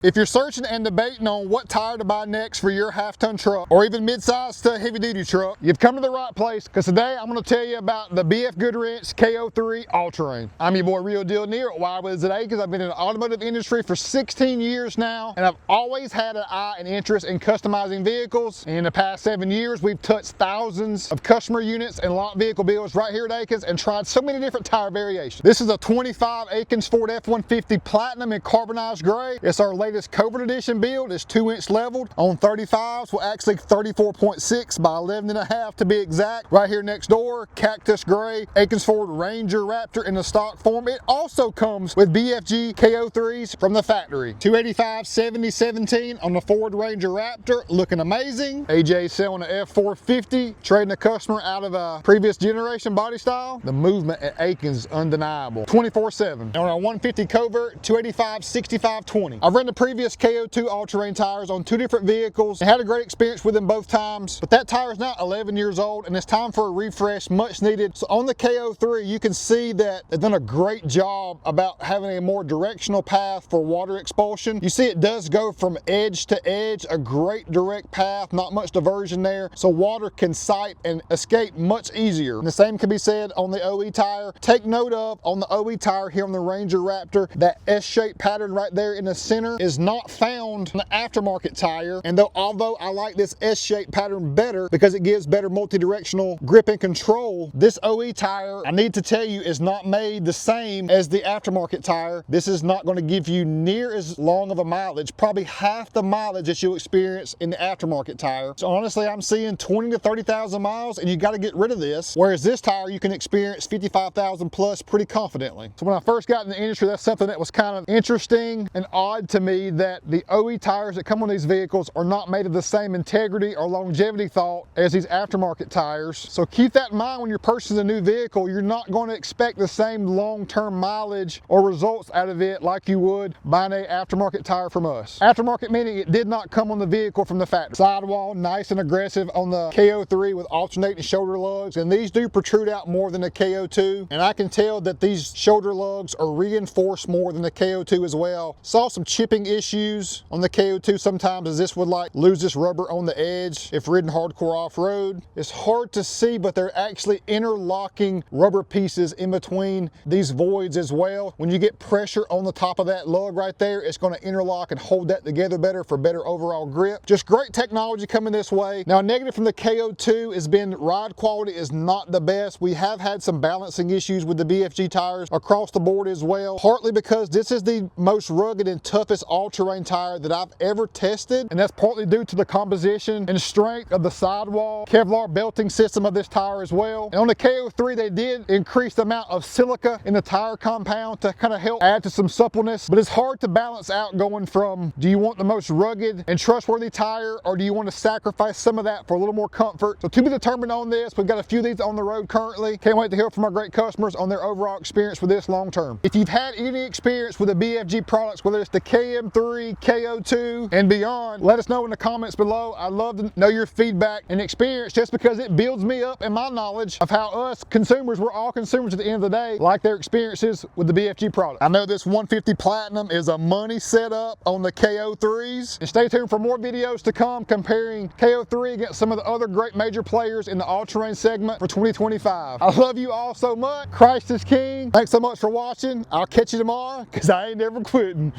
If you're searching and debating on what tire to buy next for your half-ton truck, or even mid-size to heavy-duty truck, you've come to the right place, because today I'm going to tell you about the BF Goodrich K03 All-Terrain. I'm your boy Real Deal Neal at Wild Willies today, because I've been in the automotive industry for 16 years now, and I've always had an eye and interest in customizing vehicles. In the past 7 years, we've touched thousands of customer units and lot vehicle builds right here at Akins, and tried so many different tire variations. This is a 25 Akins Ford F150 Platinum in carbonized gray. It's our latest COVID edition build. Is 2-inch leveled on 35s, well actually 34.6 by 11.5 to be exact. Right here next door, cactus gray Akins Ford Ranger Raptor in the stock form. It also comes with BFG K03s from the factory. 285/70/17 on the Ford Ranger Raptor, looking amazing. AJ selling an F450, trading a customer out of a previous generation body style. The movement at Akins is undeniable. 24/7. On our 150 Covert, 285/65/20. I've ran the previous K02 all-terrain tires on 2 different vehicles and had a great experience with them both times, but that tire is now 11 years old and it's time for a refresh, much needed. So on the K03, you can see that they've done a great job about having a more directional path for water expulsion. You see it does go from edge to edge, a great direct path, not much diversion there, so water can sight and escape much easier. And the same can be said on the OE tire. Take note of, on the OE tire here on the Ranger Raptor, that S-shaped pattern right there in the center is not found on the aftermarket tire. And although I like this S-shaped pattern better because it gives better multi-directional grip and control, this OE tire, I need to tell you, is not made the same as the aftermarket tire. This is not going to give you near as long of a mileage, probably half the mileage that you'll experience in the aftermarket tire. So honestly, I'm seeing 20 to 30,000 miles and you got to get rid of this, whereas this tire you can experience 55,000 plus pretty confidently. So when I first got in the industry, that's something that was kind of interesting and odd to me, that the OE tires that come on these vehicles are not made of the same integrity or longevity thought as these aftermarket tires. So keep that in mind when you're purchasing a new vehicle. You're not going to expect the same long-term mileage or results out of it like you would buying an aftermarket tire from us. Aftermarket meaning it did not come on the vehicle from the factory. Sidewall, nice and aggressive on the K03 with alternating shoulder lugs, and these do protrude out more than the K02, and I can tell that these shoulder lugs are reinforced more than the K02 as well. Saw some chipping issues on the K02 sometimes, as this would like lose this rubber on the edge if ridden hardcore off-road. It's hard to see, but they're actually interlocking rubber pieces in between these voids as well. When you get pressure on the top of that lug right there, it's going to interlock and hold that together better for better overall grip. Just great technology coming this way. Now, a negative from the K02 has been ride quality is not the best. We have had some balancing issues with the BFG tires across the board as well, partly because this is the most rugged and toughest all-terrain tire that I've ever tested, and that's partly due to the composition and strength of the sidewall Kevlar belting system of this tire as well. And on the K03, they did increase the amount of silica in the tire compound to kind of help add to some suppleness, but it's hard to balance out going from, do you want the most rugged and trustworthy tire, or do you want to sacrifice some of that for a little more comfort? So to be determined on this. We've got a few of these on the road currently. Can't wait to hear from our great customers on their overall experience with this long term. If you've had any experience with the BFG products, whether it's the KM3, K02, and beyond, let us know in the comments below. I'd love to know your feedback and experience, just because it builds me up in my knowledge of how us consumers, we're all consumers at the end of the day, like their experiences with the BFG product. I know this 150 Platinum is a money setup on the K03s, and stay tuned for more videos to come comparing K03 against some of the other great major players in the all-terrain segment for 2025. I love you all so much. Christ is King. Thanks so much for watching. I'll catch you tomorrow, because I ain't never quitting.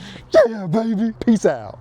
Yeah, baby. Peace out.